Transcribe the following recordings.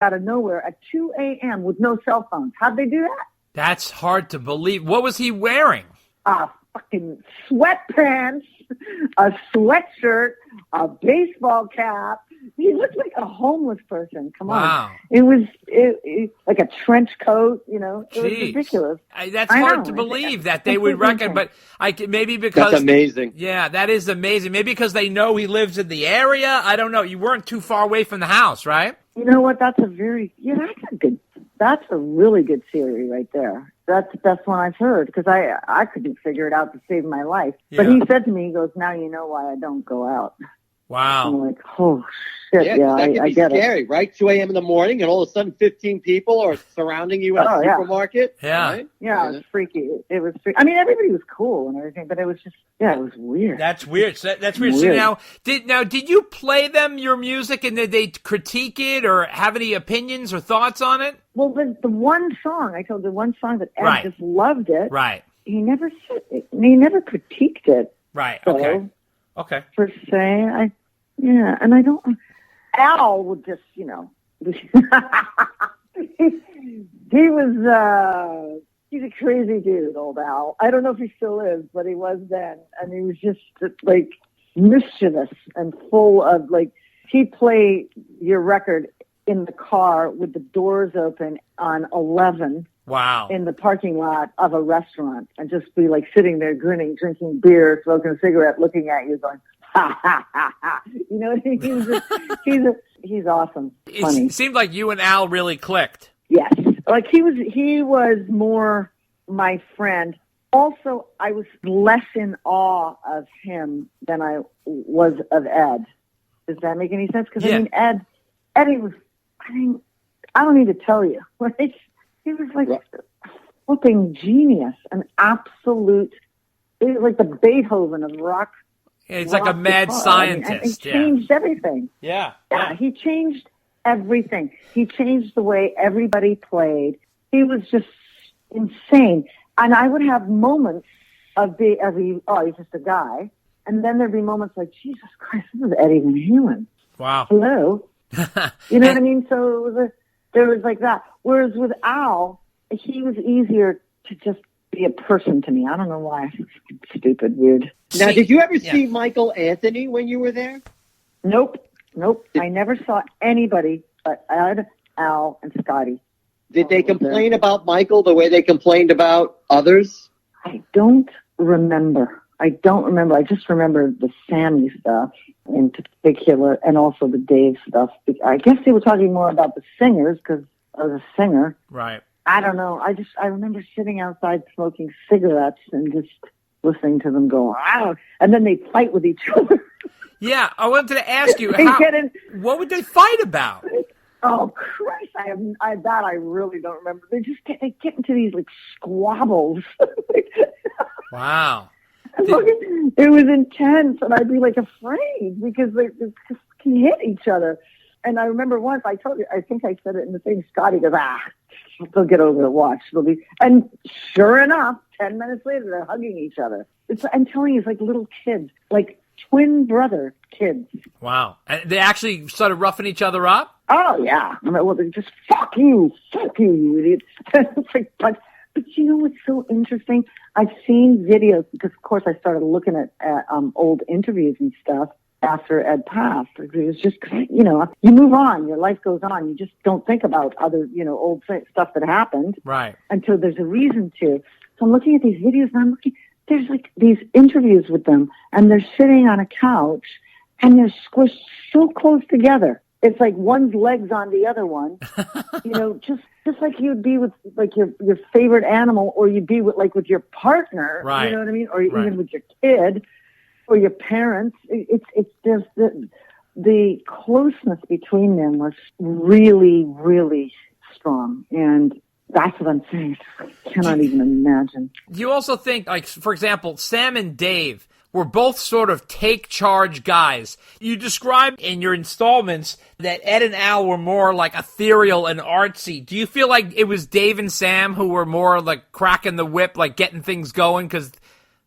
out of nowhere at 2 a.m. with no cell phones. How'd they do that? That's hard to believe. What was he wearing? Fucking sweatpants, a sweatshirt, a baseball cap. He looked like a homeless person. Come on. It was like a trench coat, It was ridiculous. That's hard to believe that they would reckon, but maybe because... That's amazing. Yeah, that is amazing. Maybe because they know he lives in the area. I don't know. You weren't too far away from the house, right? You know what? That's a really good theory right there. That's the best one I've heard, because I couldn't figure it out to save my life. Yeah. But he said to me, he goes, now you know why I don't go out. Wow. I'm like, oh, shit, I get scary, it. right? 2 a.m. in the morning, and all of a sudden 15 people are surrounding you at a supermarket. Yeah. Right? Yeah, it was freaky. It was freaky. I mean, everybody was cool and everything, but it was just, it was weird. That's weird. That's weird. So did you play them your music, and did they critique it or have any opinions or thoughts on it? Well, the one song, I told the one song that Ed just loved it. Right. He never said it. He never critiqued it. Right. So, okay. Per se, and I don't. Al would just, he was. He's a crazy dude, old Al. I don't know if he still is, but he was then, and he was just like mischievous and full of he'd play your record in the car with the doors open on 11. Wow. In the parking lot of a restaurant, and just be sitting there grinning, drinking beer, smoking a cigarette, looking at you going, ha, ha, ha, ha. You know what I mean? He's awesome. Funny. It seemed like you and Al really clicked. Yes. He was more my friend. Also, I was less in awe of him than I was of Ed. Does that make any sense? Because Eddie was, I don't need to tell you, right? He was like a flipping genius, an absolute, like the Beethoven of rock. It's like a mad scientist. He changed everything. Yeah. He changed everything. He changed the way everybody played. He was just insane. And I would have moments he's just a guy. And then there'd be moments like, Jesus Christ, this is Eddie Van Halen. Wow. Hello. You know what I mean? So there was like that. Whereas with Al, he was easier to just be a person to me. I don't know why. Stupid, weird. Now, did you ever see Michael Anthony when you were there? Nope. I never saw anybody but Ed, Al, and Scotty. Did they complain about Michael the way they complained about others? I don't remember. I just remember the Sammy stuff in particular, and also the Dave stuff. I guess they were talking more about the singers because I was a singer. Right. I don't know. I remember sitting outside smoking cigarettes and just listening to them go, wow. And then they'd fight with each other. Yeah, I wanted to ask you, what would they fight about? Oh, Christ, I really don't remember. They get into these squabbles. Wow. It was intense, and I'd be afraid because they just can hit each other. And I remember once I told you, I think I said it in the thing. Scotty goes, they'll get over it. Watch, and sure enough, 10 minutes later, they're hugging each other. I'm telling you, it's like little kids, like twin brother kids. Wow, and they actually started roughing each other up. Oh yeah, they just fuck you, you idiot. But you know what's so interesting? I've seen videos because, of course, I started looking at old interviews and stuff after Ed passed. It was just, you move on, your life goes on. You just don't think about other, old stuff that happened. Right. Until there's a reason to. So I'm looking at these videos and there's these interviews with them, and they're sitting on a couch and they're squished so close together. It's like one's legs on the other one, just like you'd be with your favorite animal, or you'd be with your partner, right. You know what I mean? Or even with your kid or your parents. It's just the closeness between them was really, really strong. And that's what I'm saying. I cannot even imagine. Do you also think, for example, Sam and Dave were both sort of take-charge guys? You described in your installments that Ed and Al were more ethereal and artsy. Do you feel like it was Dave and Sam who were more cracking the whip, getting things going because,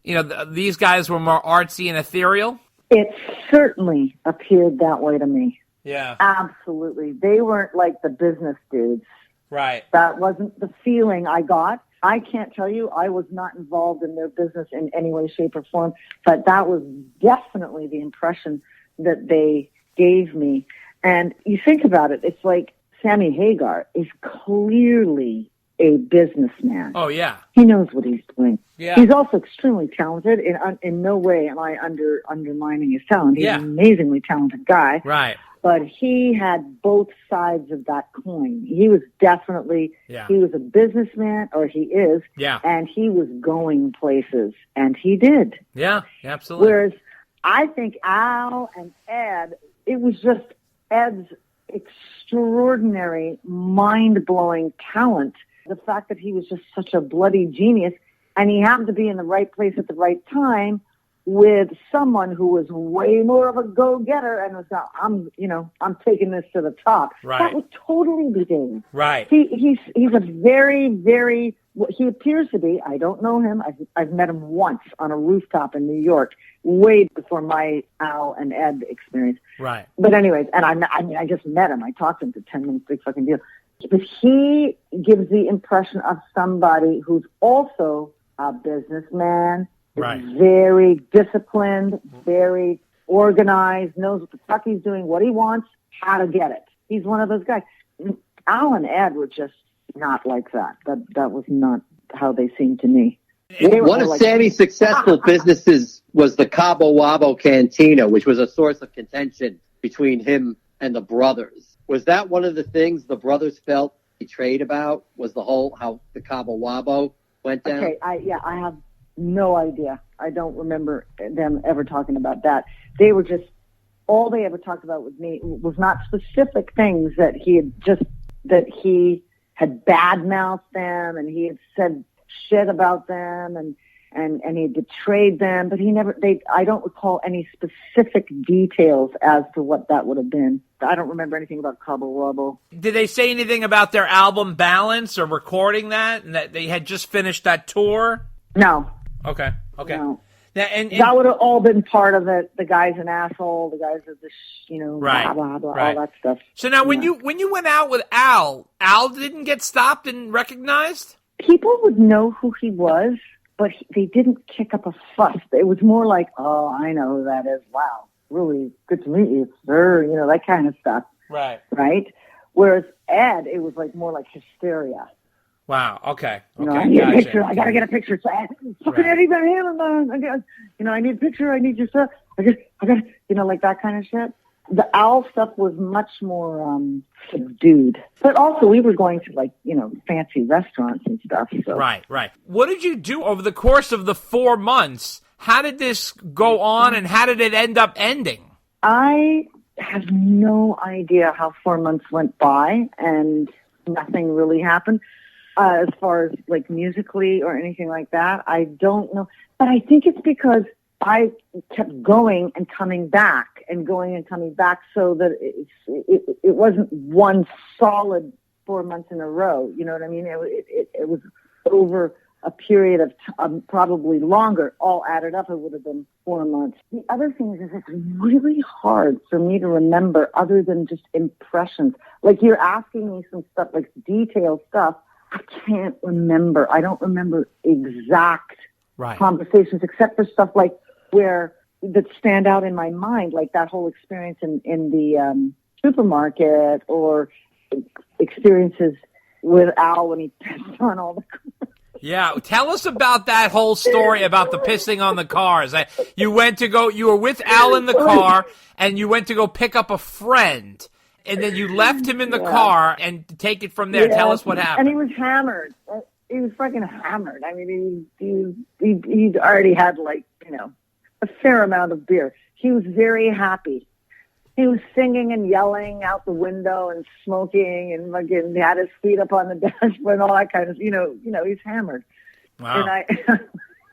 these guys were more artsy and ethereal? It certainly appeared that way to me. Yeah. Absolutely. They weren't like the business dudes. Right. That wasn't the feeling I got. I can't tell you, I was not involved in their business in any way, shape, or form, but that was definitely the impression that they gave me. And you think about it, it's like Sammy Hagar is clearly a businessman. Oh, yeah. He knows what he's doing. Yeah. He's also extremely talented. In no way am I undermining his talent. He's an amazingly talented guy. Right. But he had both sides of that coin. He was definitely, he was a businessman, or he is, and he was going places, and he did. Yeah, absolutely. Whereas I think Al and Ed, it was just Ed's extraordinary, mind-blowing talent. The fact that he was just such a bloody genius, and he happened to be in the right place at the right time with someone who was way more of a go-getter and was, I'm taking this to the top. Right. That would totally be Dave. Right. He's a very, very, he appears to be, I don't know him, I've met him once on a rooftop in New York, way before my Al and Ed experience. Right. But anyways, and I just met him. I talked to him for 10 minutes, big fucking deal. But he gives the impression of somebody who's also a businessman, right, very disciplined, very organized, knows what the fuck he's doing, what he wants, how to get it. He's one of those guys. Al and Ed were just not like that. That was not how they seemed to me. One of Sammy's successful businesses was the Cabo Wabo Cantina, which was a source of contention between him and the brothers. Was that one of the things the brothers felt betrayed about, was the whole, how the Cabo Wabo went down? Okay, I have no idea. I don't remember them ever talking about that. They were just, all they ever talked about with me was not specific things that he had bad-mouthed them and he had said shit about them and he betrayed them, but I don't recall any specific details as to what that would have been. I don't remember anything about Cabo Wabo. Did they say anything about their album Balance or recording that, and that they had just finished that tour? No. Okay. No. Now, and that would have all been part of it. The guy's an asshole. The guy's are right, blah, blah, blah, right, all that stuff. So now when you went out with Al didn't get stopped and recognized? People would know who he was, but they didn't kick up a fuss. It was more like, oh, I know who that is. Wow, really good to meet you, sir. That kind of stuff. Right. Right? Whereas Ed, it was like more like hysteria. Wow. Okay. I need a picture. I gotta get a picture. So fucking Eddie Van Halen, man. I need a picture. I need your stuff. I got, like that kind of shit. The Al stuff was much more subdued. But also, we were going to fancy restaurants and stuff. So. Right. What did you do over the course of the 4 months? How did this go on, and how did it end up ending? I have no idea how 4 months went by, and nothing really happened. As far as musically or anything like that, I don't know. But I think it's because I kept going and coming back so that it wasn't one solid 4 months in a row. You know what I mean? It was over a period of probably longer. All added up, it would have been 4 months. The other thing is it's really hard for me to remember other than just impressions. Like you're asking me some stuff, like detailed stuff. I can't remember. I don't remember exact conversations except for stuff like that stand out in my mind, like that whole experience in the supermarket or experiences with Al when he pissed on all the cars. Yeah, tell us about that whole story about the pissing on the cars. You were with Al in the car, and you went to go pick up a friend. And then you left him in the car and take it from there. Yeah. Tell us what happened. And he was hammered. He was fucking hammered. I mean, he'd already had a fair amount of beer. He was very happy. He was singing and yelling out the window and smoking and fucking had his feet up on the dashboard and all that kind of, he's hammered. Wow.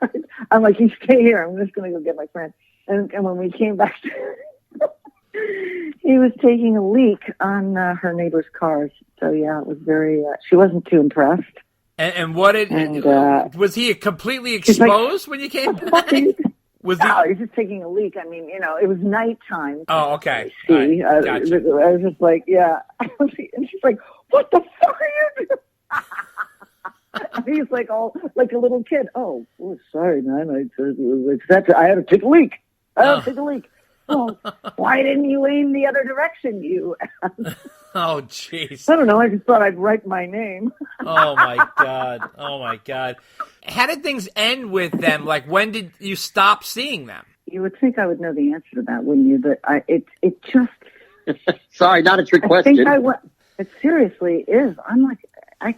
And I'm like, you stay here. I'm just going to go get my friend. And when we came back he was taking a leak on her neighbor's cars. So, yeah, it was very, she wasn't too impressed. And what was he completely exposed when you came back? No, he was just taking a leak. I mean, it was nighttime. Oh, okay. See, All right. Gotcha. I was just like, yeah. And she's like, what the fuck are you doing? And he's like, a little kid. Oh, sorry, man. I had to take a leak. Oh, why didn't you aim the other direction, you? Oh, jeez. I don't know. I just thought I'd write my name. Oh, my God. How did things end with them? Like, when did you stop seeing them? You would think I would know the answer to that, wouldn't you? But it just... Sorry, not a trick question. It seriously is. I'm like, I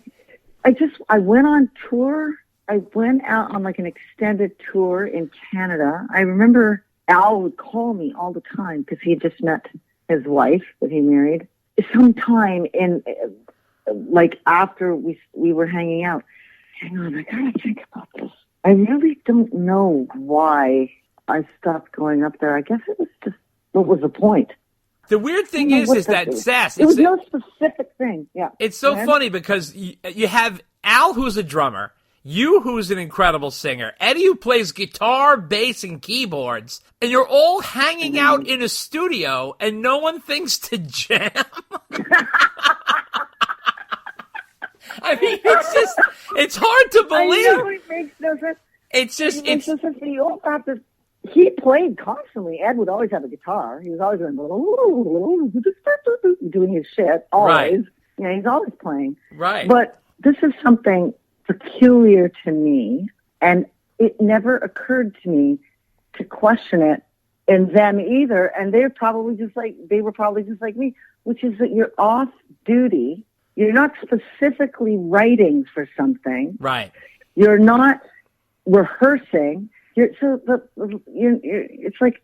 went on tour. I went out on like an extended tour in Canada. I remember Al would call me all the time because he had just met his wife that he married. Sometime in, like after we were hanging out, hang on, I gotta think about this. I really don't know why I stopped going up there. I guess it was just, what was the point? The weird thing is that Sass. It was no specific thing. Yeah. It's so funny because you have Al, who's a drummer, you, who's an incredible singer, Eddie, who plays guitar, bass, and keyboards, and you're all hanging out in a studio, and no one thinks to jam. I mean, it's hard to believe. I know, it makes no sense. He played constantly. Ed would always have a guitar. He was always doing his shit, always. Right. Yeah, he's always playing. Right. But this is something peculiar to me, and it never occurred to me to question it in them either. And they were probably just like me, which is that you're off duty. You're not specifically writing for something. Right. You're not rehearsing. It's like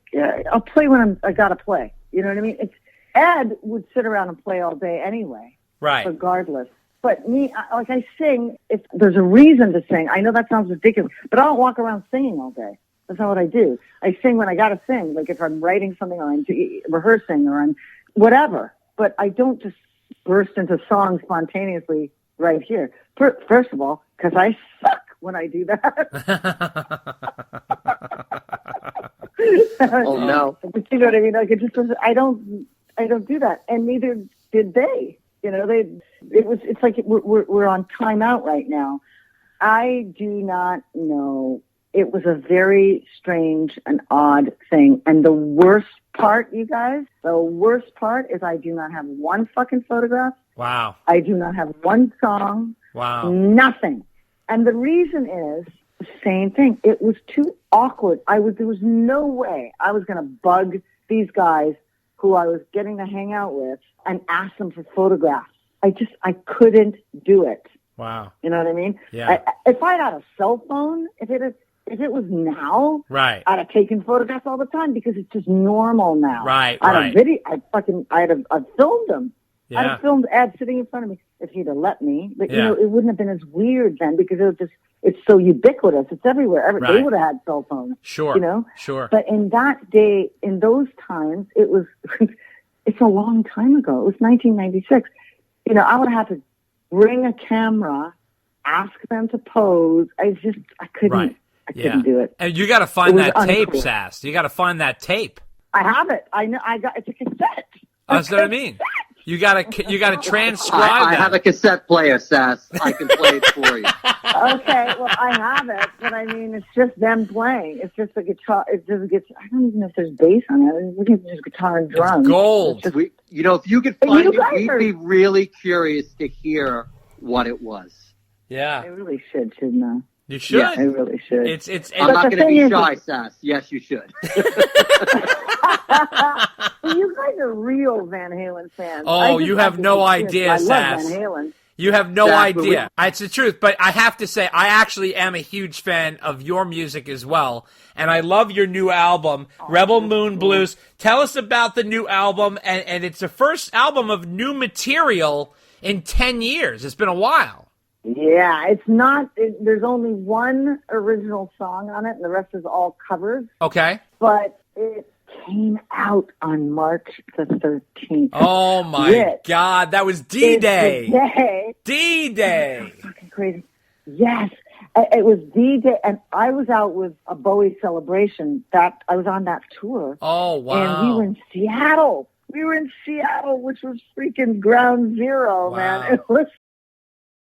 I'll play when I gotta play. You know what I mean? Ed would sit around and play all day anyway, right? Regardless. But me, I sing if there's a reason to sing. I know that sounds ridiculous, but I don't walk around singing all day. That's not what I do. I sing when I gotta sing, like if I'm writing something or I'm rehearsing or I'm whatever. But I don't just burst into songs spontaneously right here. First of all, because I suck when I do that. Oh no! But you know what I mean? Like it just was. I don't do that, and neither did they. You know, it's like we're on timeout right now. I do not know. It was a very strange and odd thing, and the worst part, you guys, is I do not have one fucking photograph. Wow. I do not have one song. Wow. Nothing. And the reason is the same thing. It was too awkward. There was no way I was going to bug these guys who I was getting to hang out with and ask them for photographs. I couldn't do it. Wow. You know what I mean? Yeah. If I had a cell phone, if it was now, right, I'd have taken photographs all the time because it's just normal now. Right. I'd have filmed them. Yeah. I'd have filmed Ed sitting in front of me if he'd have let me. But, yeah, it wouldn't have been as weird then because it's so ubiquitous. It's everywhere. Right. They would have had cell phones. Sure. Sure. But in that day, in those times, it was, it's a long time ago. It was 1996. I would have to bring a camera, ask them to pose. I couldn't. Right. I couldn't do it. And you got to find that tape, Sass. You got to find that tape. I have it. I know. It's a cassette. That's what I mean. You got to transcribe I that. have a cassette player, Sass. I can play it for you. Okay, well, I have it, but I mean, it's just them playing. It's just a guitar. It's just I don't even know if there's bass on it. It's just guitar and drums. It's gold. Just, if you could find it, we'd be really curious to hear what it was. Yeah. I really shouldn't I? You should. Yeah, I really should. I'm not going to be shy, Sass. Yes, you should. You guys are real Van Halen fans. Oh, you have no idea, Sass. I love Van Halen. You have no idea. It's the truth, but I have to say, I actually am a huge fan of your music as well, and I love your new album, Rebel Moon Blues. Tell us about the new album, and it's the first album of new material in 10 years. It's been a while. Yeah, it's not. There's only one original song on it, and the rest is all covers. Okay. But it came out on March the 13th. Oh, my God. That was D-Day. D-Day. D-Day. Fucking crazy. Yes. It was the day, and I was out with a Bowie celebration. That I was on that tour. Oh, wow. And we were in Seattle. We were in Seattle, which was freaking ground zero, Wow. man. It was